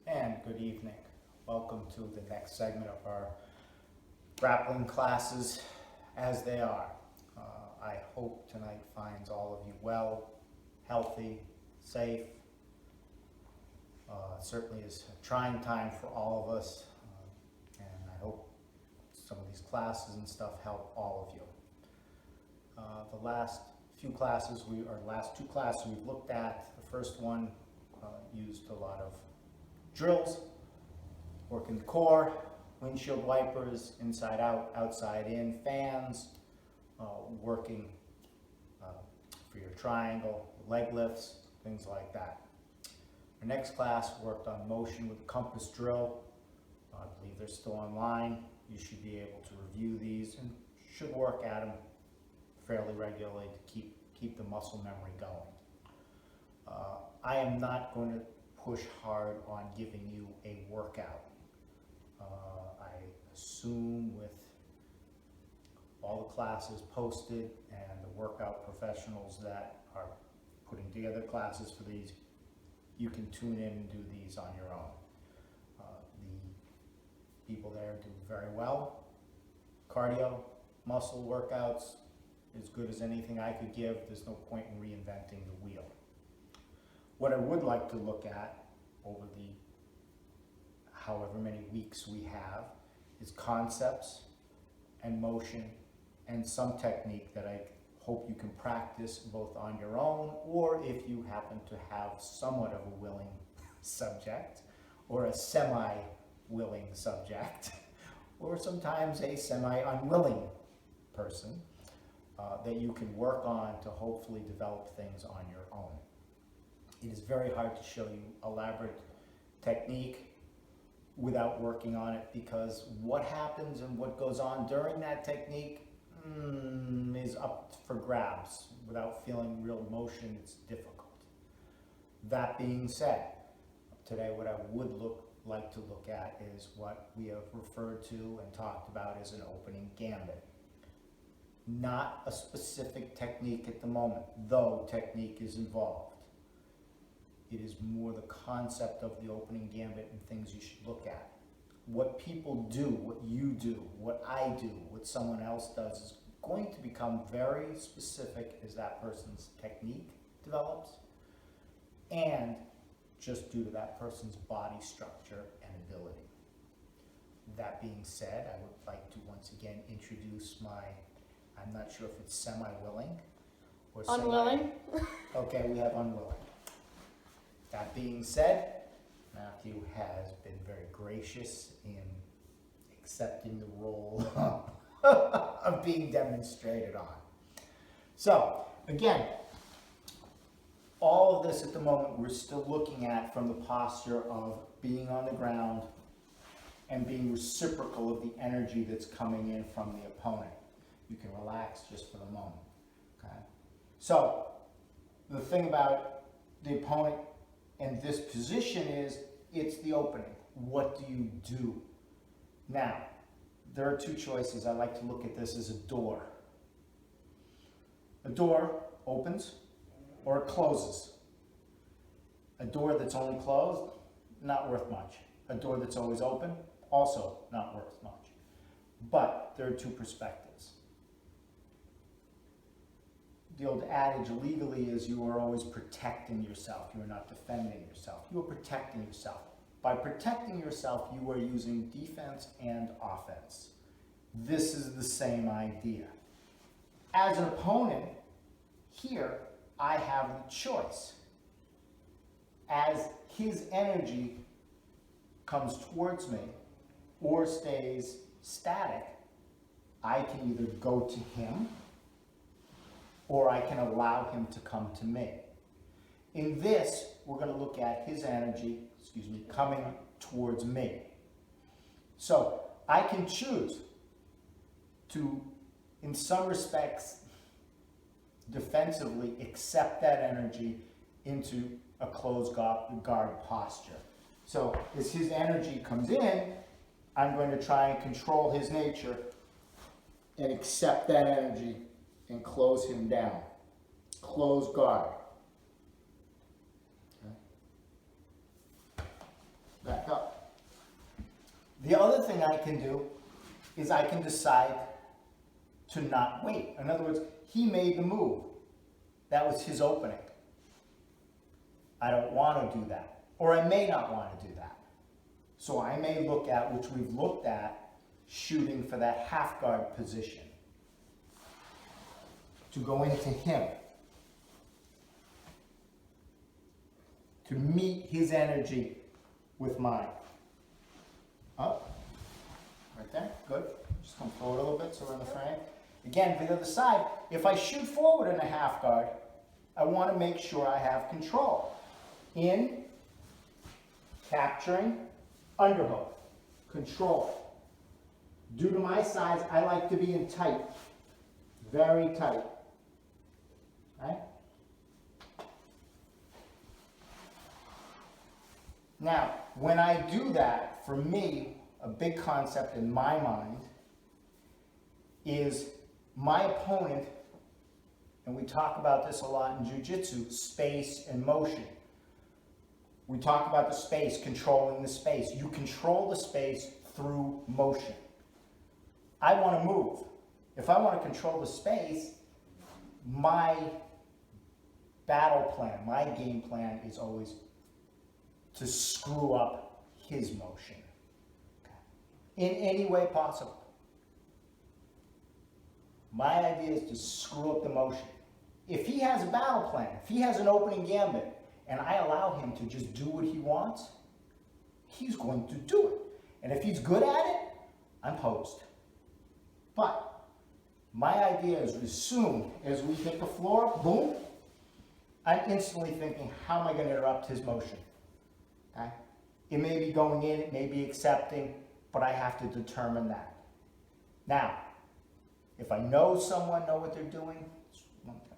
And good evening. Welcome to the next segment of our grappling classes as they are. I hope tonight finds all of you well, healthy, safe. Certainly is a trying time for all of us, and I hope some of these classes and stuff help all of you. The last two classes we've looked at, the first one used a lot of drills, working the core, windshield wipers, inside out, outside in, fans, working for your triangle, leg lifts, things like that. Our next class worked on motion with compass drill. I believe they're still online. You should be able to review these and should work at them fairly regularly to keep the muscle memory going. I am not going to push hard on giving you a workout. I assume with all the classes posted and the workout professionals that are putting together classes for these, you can tune in and do these on your own. The people there do very well. Cardio, muscle workouts, as good as anything I could give. There's no point in reinventing the wheel. What I would like to look at over the however many weeks we have is concepts and motion and some technique that I hope you can practice both on your own, or if you happen to have somewhat of a willing subject or a semi-willing subject or sometimes a semi-unwilling person that you can work on to hopefully develop things on your own. It is very hard to show you elaborate technique without working on it, because what happens and what goes on during that technique is up for grabs. Without feeling real motion, it's difficult. That being said, today what I would like to look at is what we have referred to and talked about as an opening gambit. Not a specific technique at the moment, though technique is involved. It is more the concept of the opening gambit and things you should look at. What people do, what you do, what I do, what someone else does is going to become very specific as that person's technique develops, and just due to that person's body structure and ability. That being said, I would like to once again introduce I'm not sure if it's semi-willing or unwilling. Okay, we have unwilling. That being said, Matthew has been very gracious in accepting the role of being demonstrated on. So, again, all of this at the moment we're still looking at from the posture of being on the ground and being reciprocal of the energy that's coming in from the opponent. You can relax just for the moment. Okay? So, the thing about the opponent and this position is, it's the opening. What do you do? Now, there are two choices. I like to look at this as a door. A door opens or it closes. A door that's only closed, not worth much. A door that's always open, also not worth much. But there are two perspectives. The old adage legally is you are always protecting yourself. You are not defending yourself. You are protecting yourself. By protecting yourself, you are using defense and offense. This is the same idea. As an opponent, here, I have the choice. As his energy comes towards me or stays static, I can either go to him or I can allow him to come to me. In this, we're going to look at his energy, coming towards me. So I can choose to, in some respects, defensively accept that energy into a closed guard posture. So as his energy comes in, I'm going to try and control his nature and accept that energy and close him down. Close guard. Okay. The other thing I can do is I can decide to not wait. In other words, he made the move. That was his opening. I don't want to do that. Or I may not want to do that. So I may look at, which we've looked at, shooting for that half guard position. To go into him. To meet his energy with mine. Up. Right there. Good. Just come forward a little bit so we're in the frame. Again, the other side, if I shoot forward in a half guard, I want to make sure I have control. In, capturing, underhook, control. Due to my size, I like to be in tight, very tight. Right? Now, when I do that, for me, a big concept in my mind is my opponent, and we talk about this a lot in jiu-jitsu, space and motion. We talk about the space, controlling the space. You control the space through motion. I want to move. If I want to control the space, my battle plan, my game plan is always to screw up his motion in any way possible. My idea is to screw up the motion. If he has a battle plan, if he has an opening gambit, and I allow him to just do what he wants, he's going to do it. And if he's good at it, I'm posed. But my idea is as soon as we hit the floor, boom, I'm instantly thinking, how am I going to interrupt his motion? Okay? It may be going in, it may be accepting, but I have to determine that. Now, if I know someone, know what they're doing, it's one thing.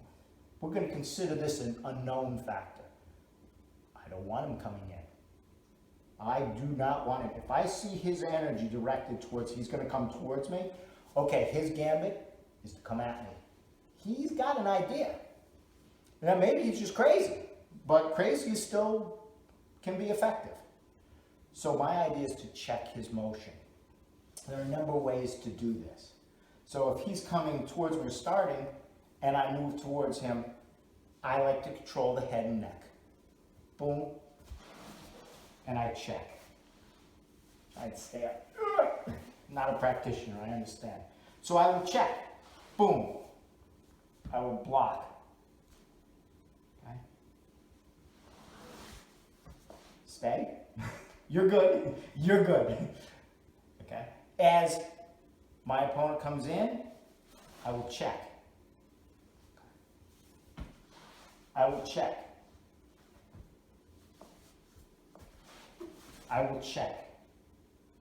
We're going to consider this an unknown factor. I don't want him coming in. I do not want him. If I see his energy directed towards, he's going to come towards me, okay, his gambit is to come at me. He's got an idea. Now, maybe he's just crazy, but crazy still can be effective. So my idea is to check his motion. There are a number of ways to do this. So if he's coming towards me starting, and I move towards him, I like to control the head and neck. Boom. And I check. I'd stay up. Not a practitioner, I understand. So I would check. Boom. I would block. Okay. Stay. You're good. You're good. Okay. As my opponent comes in, I will check. I will check. I will check.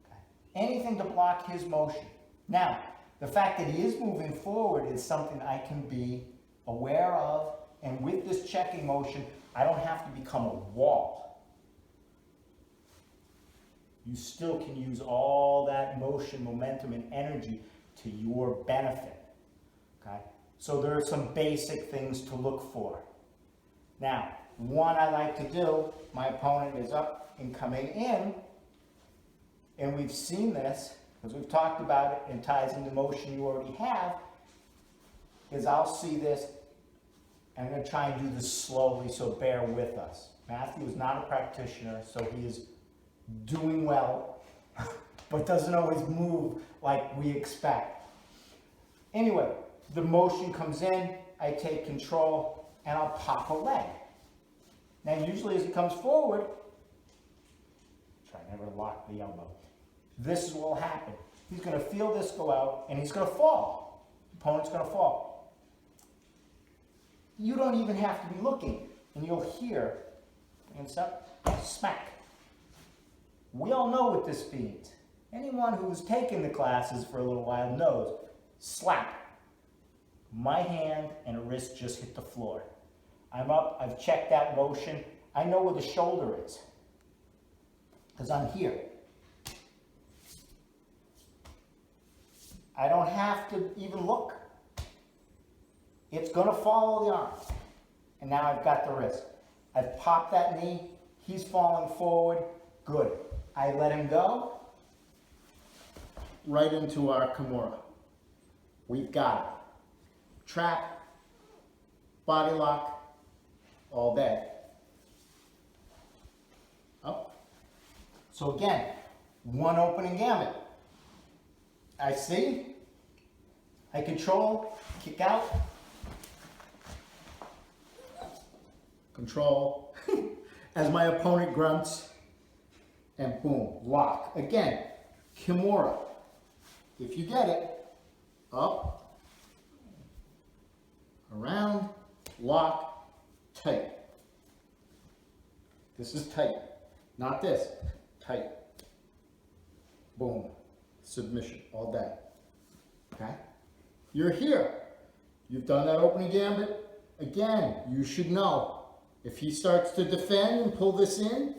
Okay. Anything to block his motion. Now, the fact that he is moving forward is something I can be aware of, and with this checking motion, I don't have to become a wall. You still can use all that motion, momentum, and energy to your benefit. Okay? So there are some basic things to look for. Now, one I like to do, my opponent is up and coming in, and we've seen this, because we've talked about it and ties into motion you already have, is I'll see this, and I'm going to try and do this slowly, so bear with us. Matthew is not a practitioner, so he is doing well, but doesn't always move like we expect. Anyway, the motion comes in, I take control, and I'll pop a leg. Now usually as he comes forward, try never to lock the elbow. This is what will happen. He's going to feel this go out, and he's going to fall. The opponent's going to fall. You don't even have to be looking, and you'll hear, and smack. We all know what this means. Anyone who's taken the classes for a little while knows. Slap. My hand and wrist just hit the floor. I'm up, I've checked that motion. I know where the shoulder is, because I'm here. I don't have to even look. It's going to follow the arm. And now I've got the wrist. I've popped that knee. He's falling forward. Good. I let him go. right into our Kimura. We've got it. Trap, body lock, all day. Up. So again, one opening gamut. I see, I control, kick out, control, as my opponent grunts, and boom, lock. Again, Kimura. If you get it, up, around, lock, tight. This is tight, not this, tight. Boom, submission, all day, okay? You're here. You've done that opening gambit. Again, you should know, if he starts to defend and pull this in,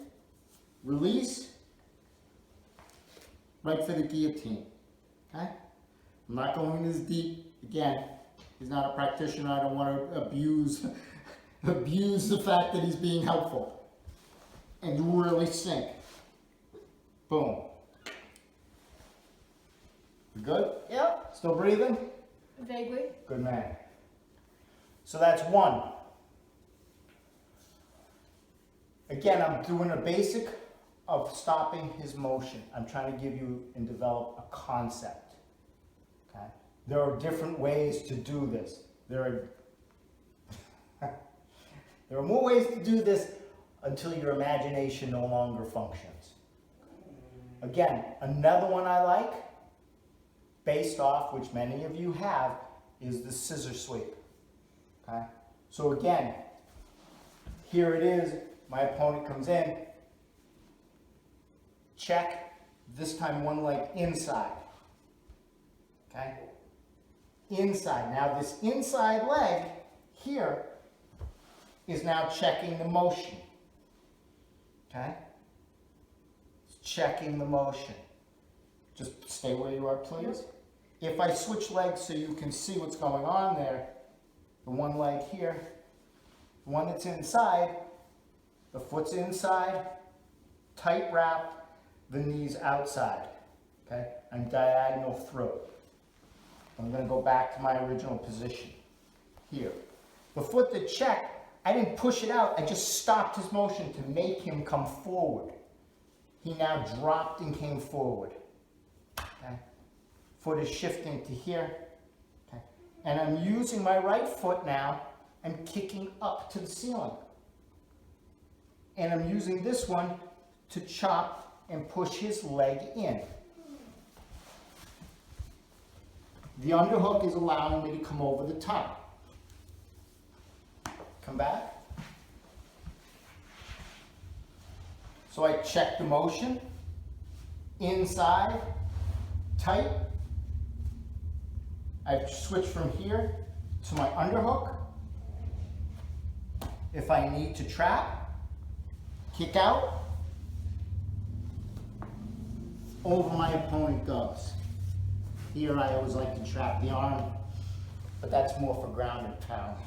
release, right for the guillotine, okay? I'm not going this deep. Again, he's not a practitioner. I don't want to abuse the fact that he's being helpful. And really sink. Boom. You good? Yep. Still breathing? Vaguely. Good man. So that's one. Again, I'm doing a basic of stopping his motion. I'm trying to give you and develop a concept. Okay? There are different ways to do this. There are more ways to do this until your imagination no longer functions. Again, another one I like, based off, which many of you have, is the scissor sweep. Okay? So again, here it is, my opponent comes in, check, this time one leg inside. Okay? Inside. Now this inside leg here is now checking the motion. Okay? It's checking the motion. Just stay where you are, please. If I switch legs so you can see what's going on there, the one leg here, the one that's inside, the foot's inside, tight wrap, the knees outside. Okay? I'm diagonal through. I'm going to go back to my original position here. The foot that checked, I didn't push it out, I just stopped his motion to make him come forward. He now dropped and came forward. Okay? Foot is shifting to here. Okay? And I'm using my right foot now, I'm kicking up to the ceiling. And I'm using this one to chop and push his leg in. The underhook is allowing me to come over the top. Come back. So I check the motion. Inside, tight. I've switched from here to my underhook. If I need to trap, kick out, over my opponent goes. Here I always like to trap the arm, but that's more for ground and pound.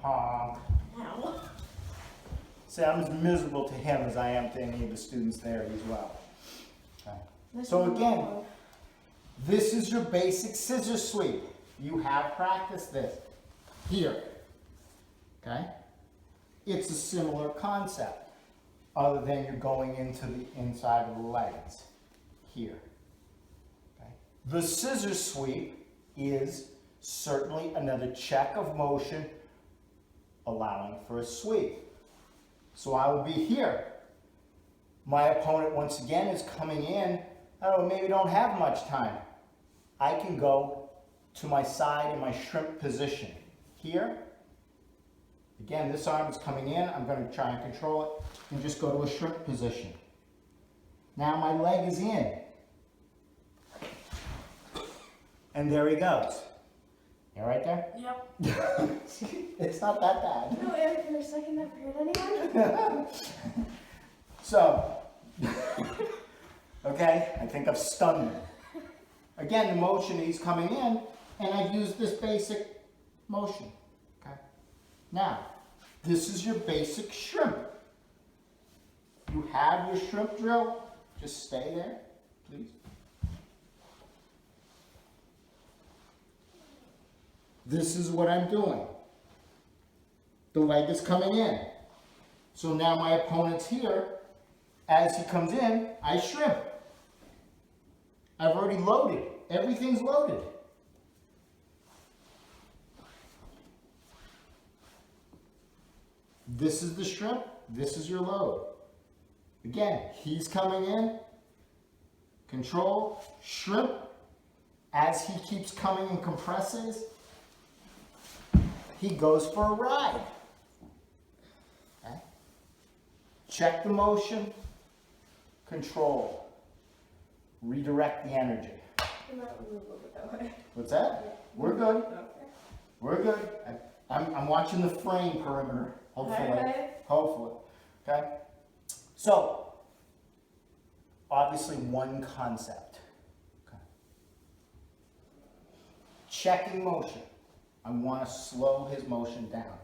Honk. Ow. See, I'm as miserable to him as I am to any of the students there as well. Okay. So again, this is your basic scissor sweep. You have practiced this here. Okay? It's a similar concept, other than you're going into the inside of the legs here. Okay? The scissor sweep is certainly another check of motion, allowing for a sweep. So I will be here. My opponent once again is coming in. I don't know, maybe don't have much time. I can go to my side in my shrimp position. Here, again, this arm is coming in. I'm going to try and control it and just go to a shrimp position. Now my leg is in. And there he goes. You all right there? Yep. It's not that bad. No, Eric, for a second that hurt anyone? So, okay, I think I've stunned him. Again, the motion, he's coming in, and I've used this basic motion. Okay. Now, this is your basic shrimp. You have your shrimp drill, just stay there, please. This is what I'm doing. The leg is coming in. So now my opponent's here. As he comes in, I shrimp. I've already loaded. Everything's loaded. This is the shrimp. This is your load. Again, he's coming in. Control, shrimp. As he keeps coming and compresses, he goes for a ride. Okay. Check the motion. Control. Redirect the energy. You might move a little bit that way. What's that? Yeah. We're good. Okay. We're good. I'm watching the frame perimeter. Hopefully. Okay. Hopefully. Okay. So, obviously one concept. Okay. Checking motion. I want to slow his motion down.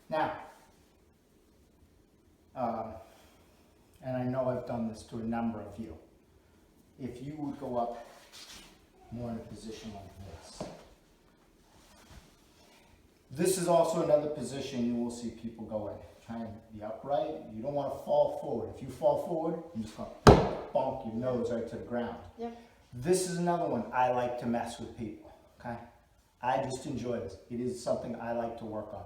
Now, and I know I've done this to a number of you. If you would go up more in a position like this. This is also another position you will see people go in. Try and be upright. You don't want to fall forward. If you fall forward, you just want to bonk your nose right to the ground. Yep. This is another one I like to mess with people. Okay? I just enjoy this. It is something I like to work on.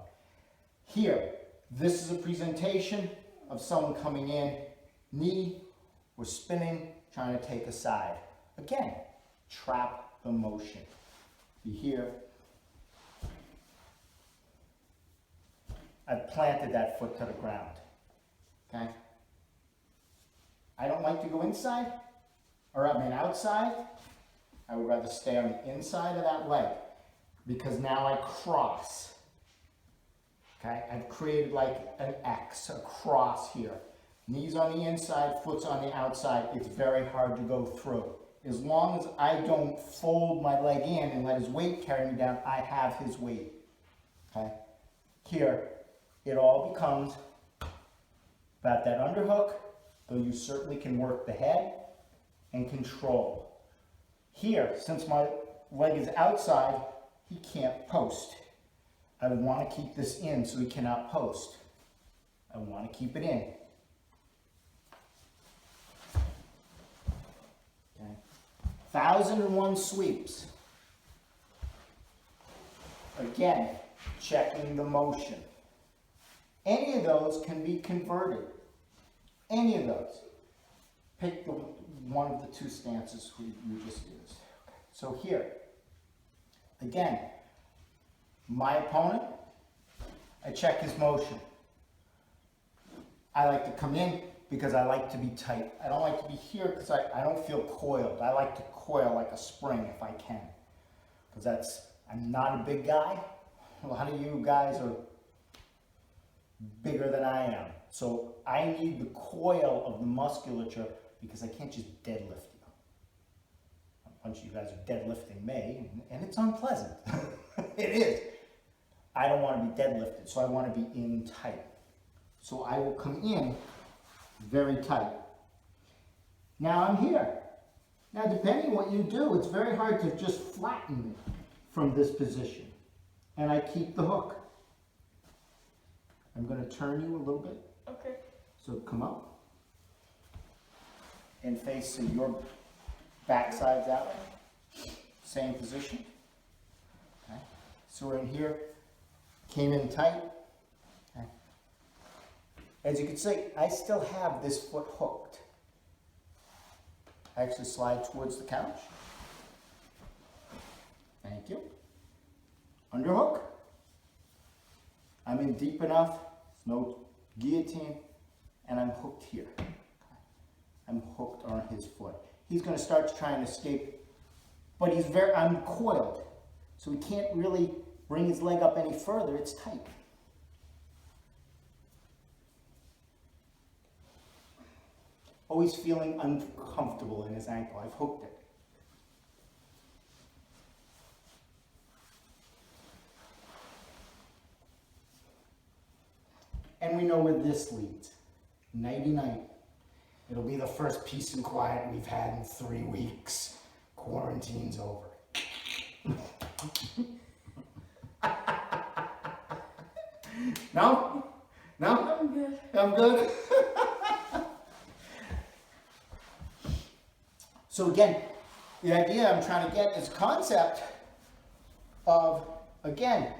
Here, this is a presentation of someone coming in, knee, we're spinning, trying to take a side. Again, trap the motion. Be here. I've planted that foot to the ground. Okay? I don't like to go inside, or I mean outside. I would rather stay on the inside of that leg because now I cross. Okay? I've created like an X, a cross here. Knees on the inside, foot's on the outside. It's very hard to go through. As long as I don't fold my leg in and let his weight carry me down, I have his weight. Okay? Here, it all becomes about that underhook, though you certainly can work the head and control. Here, since my leg is outside, he can't post. I want to keep this in so he cannot post. I want to keep it in. Okay. 1,001 sweeps. Again, checking the motion. Any of those can be converted. Any of those. Pick one of the two stances you just used. Okay. So here, again, my opponent, I check his motion. I like to come in because I like to be tight. I don't like to be here because I don't feel coiled. I like to coil like a spring if I can. Because I'm not a big guy. A lot of you guys are bigger than I am. So I need the coil of the musculature because I can't just deadlift you. A bunch of you guys are deadlifting me, and it's unpleasant. It is. I don't want to be deadlifted, so I want to be in tight. So I will come in very tight. Now I'm here. Now depending what you do, it's very hard to just flatten me from this position. And I keep the hook. I'm going to turn you a little bit. Okay. So come up and face so your backside's out. Same position. Okay. So we're in here, came in tight. Okay. As you can see, I still have this foot hooked. I actually slide towards the couch. Thank you. Underhook. I'm in deep enough, no guillotine, and I'm hooked here. I'm hooked on his foot. He's going to start to try and escape, but I'm coiled, so he can't really bring his leg up any further. It's tight. Always feeling uncomfortable in his ankle. I've hooked it. And we know where this leads. Nighty-night. It'll be the first peace and quiet we've had in 3 weeks. Quarantine's over. No? No? I'm good. I'm good? So again, the idea I'm trying to get is concept of, again,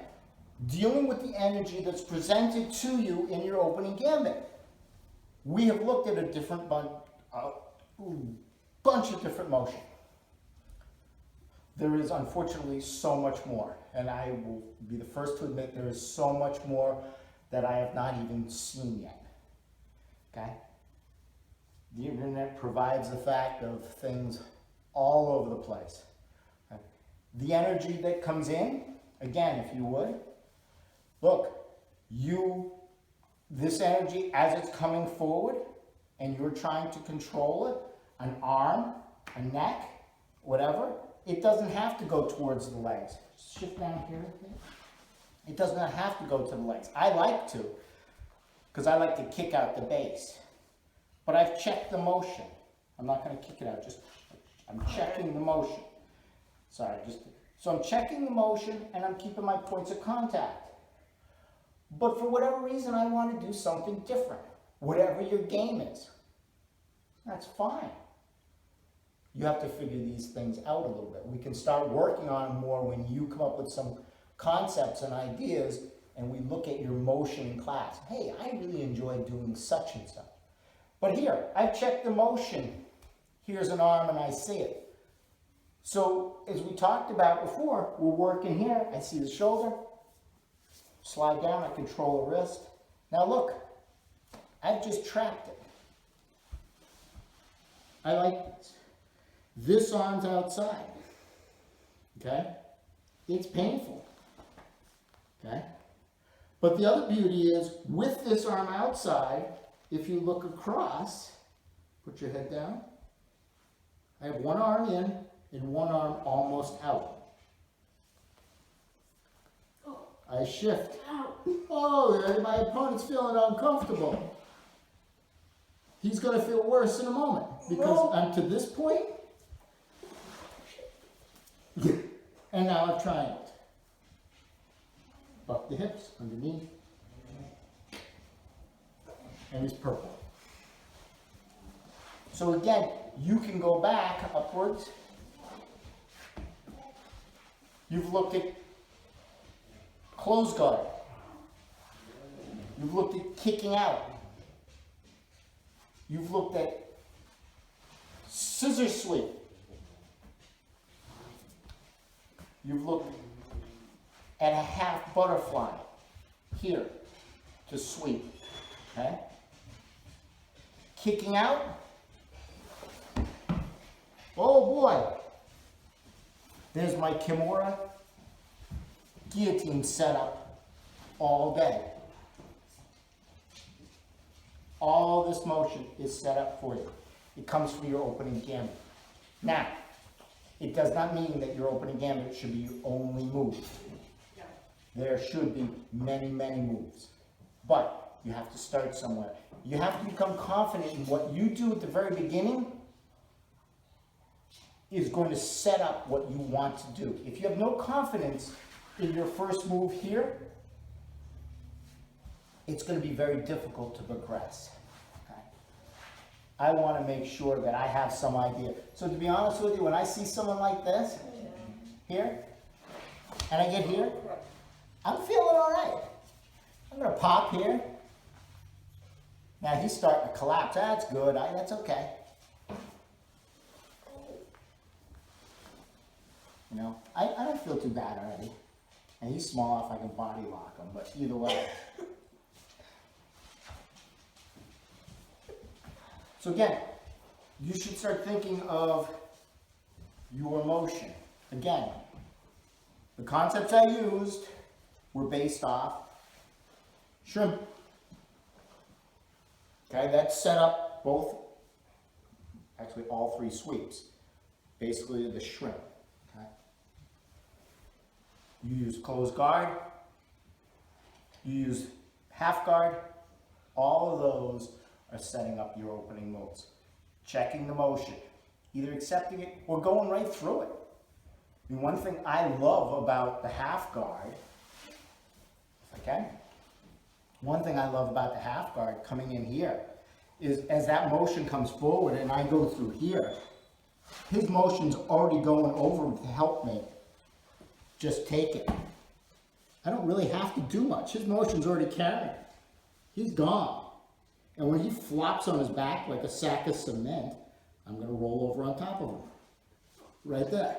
dealing with the energy that's presented to you in your opening gambit. We have looked at a different bunch of different motion. There is unfortunately so much more, and I will be the first to admit there is so much more that I have not even seen yet. Okay? The internet provides the fact of things all over the place. Okay? The energy that comes in, again, if you would, look, this energy as it's coming forward and you're trying to control it, an arm, a neck, whatever, it doesn't have to go towards the legs. Shift down here. It does not have to go to the legs. I like to, because I like to kick out the base. But I've checked the motion. I'm not going to kick it out, I'm checking the motion. So I'm checking the motion and I'm keeping my points of contact. But for whatever reason, I want to do something different. Whatever your game is, that's fine. You have to figure these things out a little bit. We can start working on them more when you come up with some concepts and ideas and we look at your motion in class. Hey, I really enjoy doing such and such. But here, I've checked the motion. Here's an arm and I see it. So as we talked about before, we're working here. I see the shoulder. Slide down, I control the wrist. Now look, I've just trapped it. I like this. This arm's outside. Okay? It's painful. Okay? But the other beauty is, with this arm outside, if you look across, put your head down, I have one arm in and one arm almost out. I shift. Oh, my opponent's feeling uncomfortable. He's going to feel worse in a moment because I'm to this point, and now I've triangled. Buck the hips underneath, and he's purple. So again, you can go back upwards. You've looked at close guard. You've looked at kicking out. You've looked at scissor sweep. You've looked at a half butterfly here to sweep. Okay? Kicking out. Oh boy. There's my Kimura guillotine setup all day. All this motion is set up for you. It comes from your opening gambit. Now, it does not mean that your opening gambit should be your only move. There should be many, many moves. But you have to start somewhere. You have to become confident in what you do at the very beginning is going to set up what you want to do. If you have no confidence in your first move here, it's going to be very difficult to progress. Okay? I want to make sure that I have some idea. So to be honest with you, when I see someone like this, here, and I get here, I'm feeling all right. I'm going to pop here. Now he's starting to collapse. That's good. That's okay. You know, I don't feel too bad already. And he's small enough I can body lock him, but either way. So again, you should start thinking of your motion. Again, the concepts I used were based off shrimp. Okay, that's set up both, actually all three sweeps. Basically the shrimp. Okay. You use closed guard, you use half guard, all of those are setting up your opening moves. checking the motion, either accepting it or going right through it. I mean, one thing I love about the half guard, if I can, one thing I love about the half guard coming in here is as that motion comes forward and I go through here, his motion's already going over to help me just take it. I don't really have to do much. His motion's already carrying. He's gone. And when he flops on his back like a sack of cement, I'm going to roll over on top of him. Right there.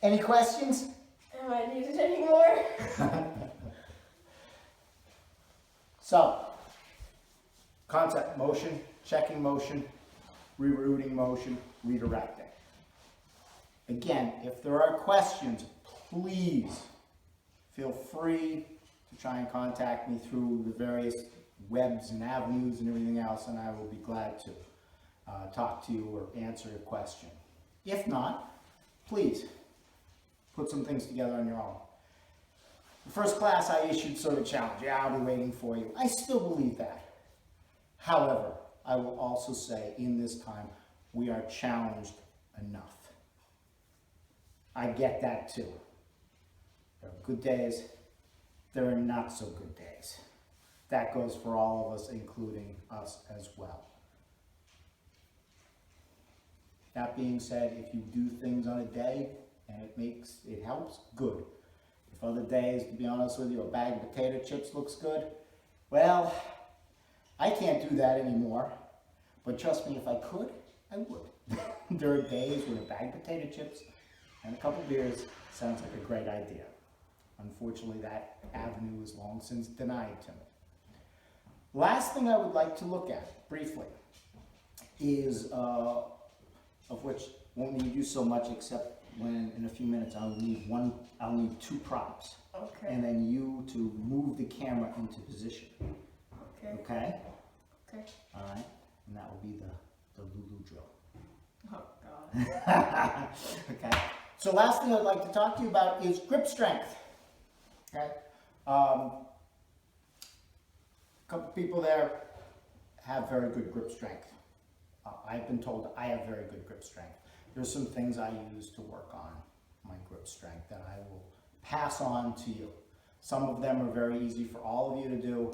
Any questions? Am I needed anymore? So, concept, motion, checking motion, rerouting motion, redirecting. Again, if there are questions, please feel free to try and contact me through the various webs and avenues and everything else, and I will be glad to talk to you or answer your question. If not, please put some things together on your own. The first class I issued sort of challenge. Yeah, I'll be waiting for you. I still believe that. However, I will also say in this time, we are challenged enough. I get that too. There are good days. There are not so good days. That goes for all of us, including us as well. That being said, if you do things on a day and it helps, good. If other days, to be honest with you, a bag of potato chips looks good, well, I can't do that anymore. But trust me, if I could, I would. There are days when a bag of potato chips and a couple beers sounds like a great idea. Unfortunately, that avenue is long since denied to me. Last thing I would like to look at, briefly, is, of which won't need you so much except when in a few minutes I'll need two props. Okay. And then you to move the camera into position. Okay. Okay? Okay. All right? And that will be the Lulu drill. Oh, God. Okay. So last thing I'd like to talk to you about is grip strength. Okay. A couple people there have very good grip strength. I've been told I have very good grip strength. There's some things I use to work on my grip strength that I will pass on to you. Some of them are very easy for all of you to do.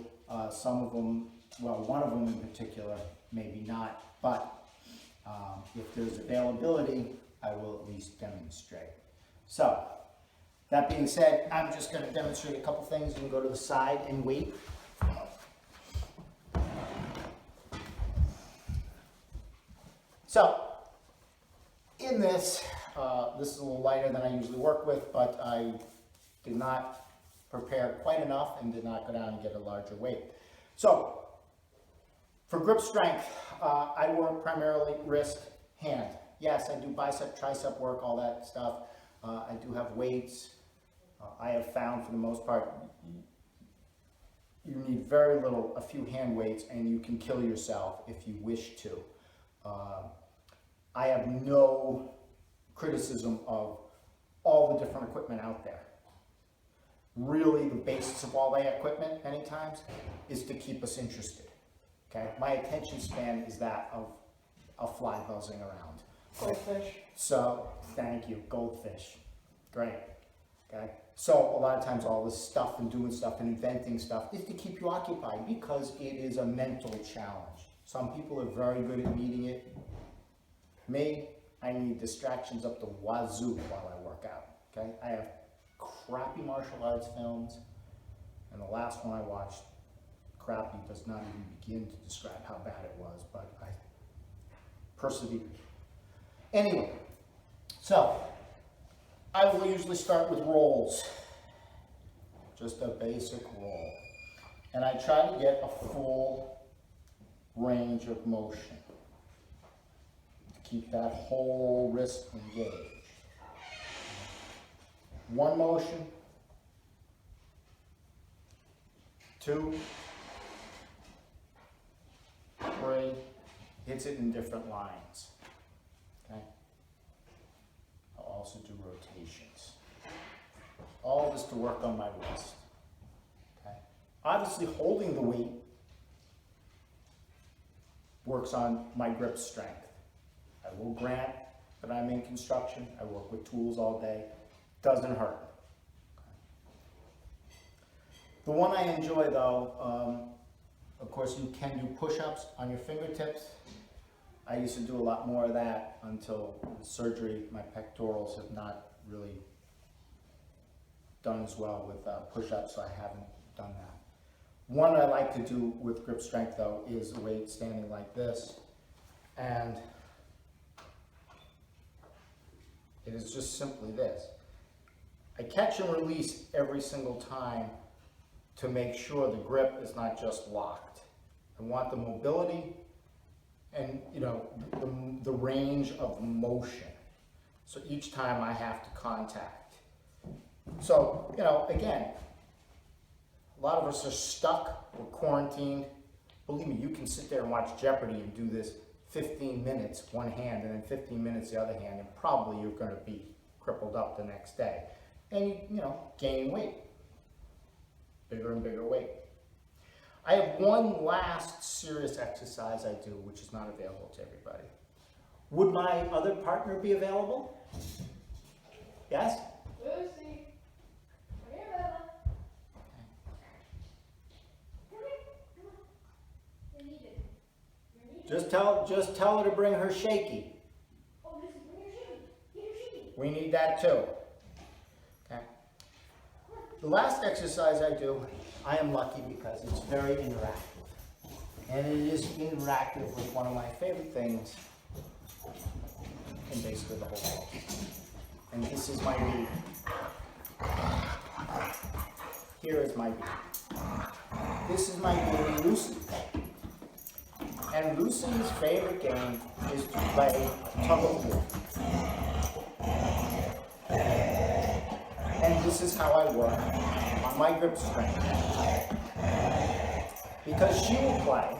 Some of them, well, one of them in particular, maybe not. But if there's availability, I will at least demonstrate. So, that being said, I'm just going to demonstrate a couple things. You can go to the side and wait. So, in this, this is a little lighter than I usually work with, but I did not prepare quite enough and did not go down and get a larger weight. So, for grip strength, I work primarily wrist, hand. Yes, I do bicep, tricep work, all that stuff. I do have weights. I have found for the most part, you need very little, a few hand weights, and you can kill yourself if you wish to. I have no criticism of all the different equipment out there. Really, the basis of all that equipment, many times, is to keep us interested. Okay, my attention span is that of a fly buzzing around. Goldfish. So, thank you, goldfish. Great. Okay, so a lot of times all this stuff and doing stuff and inventing stuff is to keep you occupied because it is a mental challenge. Some people are very good at meeting it. Me, I need distractions up the wazoo while I work out. Okay, I have crappy martial arts films, and the last one I watched, crappy does not even begin to describe how bad it was, but I persevered. Anyway, so I will usually start with rolls, just a basic roll, and I try to get a full range of motion to keep that whole wrist engaged. One motion, two, three, hits it in different lines. Okay. I'll also do rotations. all of this to work on my wrist. Okay? Obviously, holding the weight works on my grip strength. I will grant that I'm in construction. I work with tools all day. Doesn't hurt. The one I enjoy though, of course you can do push-ups on your fingertips. I used to do a lot more of that until the surgery. My pectorals have not really done as well with push-ups, so I haven't done that. One I like to do with grip strength though is the weight standing like this, and it is just simply this. I catch and release every single time to make sure the grip is not just locked. I want the mobility and the range of motion. So each time I have to contact. So, again, a lot of us are stuck, we're quarantined. Believe me, you can sit there and watch Jeopardy and do this 15 minutes, one hand, and then 15 minutes the other hand, and probably you're gonna be crippled up the next day. And you gain weight, bigger and bigger weight. I have one last serious exercise I do, which is not available to everybody. Would my other partner be available? Yes? Lucy. Come here, Bella. Come here. Come on. You're needed. You're needed. Just tell her to bring her shaky. Oh, Lucy, bring your shaky. Get your shaky. We need that too. Okay. The last exercise I do, I am lucky because it's very interactive. And it is interactive with one of my favorite things in basically the whole world. And this is my beat. Here is my beat. This is my baby Lucy. And Lucy's favorite game is to play tug of war. And this is how I work on my grip strength. Because she will play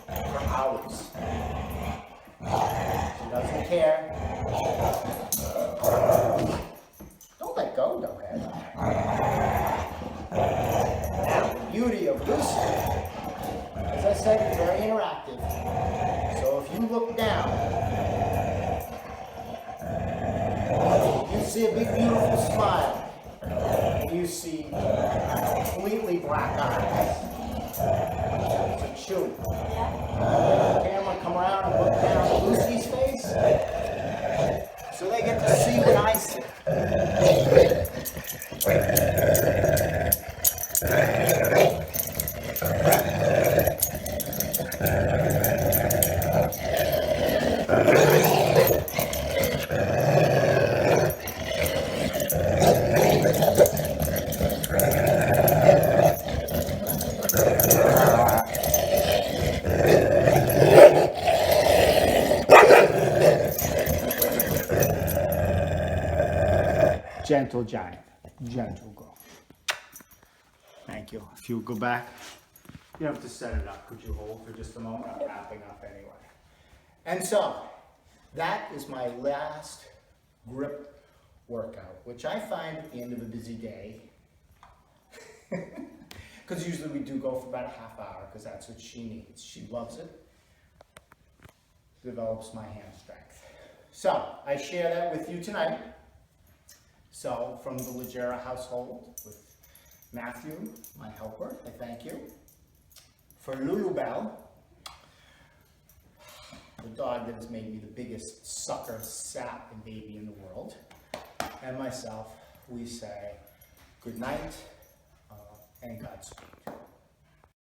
for hours. She doesn't care. Don't let go, though, Ed. Now, the beauty of Lucy, as I said, is very interactive. So if you look down, you see a big, beautiful smile. You see completely black eyes. It's a chew. The camera come around and look down at Lucy's face, so they get to see what I see. Gentle giant, gentle girl. Thank you. If you go back, you have to set it up. Could you hold for just a moment? I'm wrapping up anyway. And so, that is my last grip workout, which I find at the end of a busy day, because usually we do go for about a half hour, because that's what she needs. She loves it. Develops my hand strength. So, I share that with you tonight. So, from the Legera household, with Matthew, my helper, I thank you. For Lulubelle, the dog that has made me the biggest sucker, sap, and baby in the world, and myself, we say good night and Godspeed.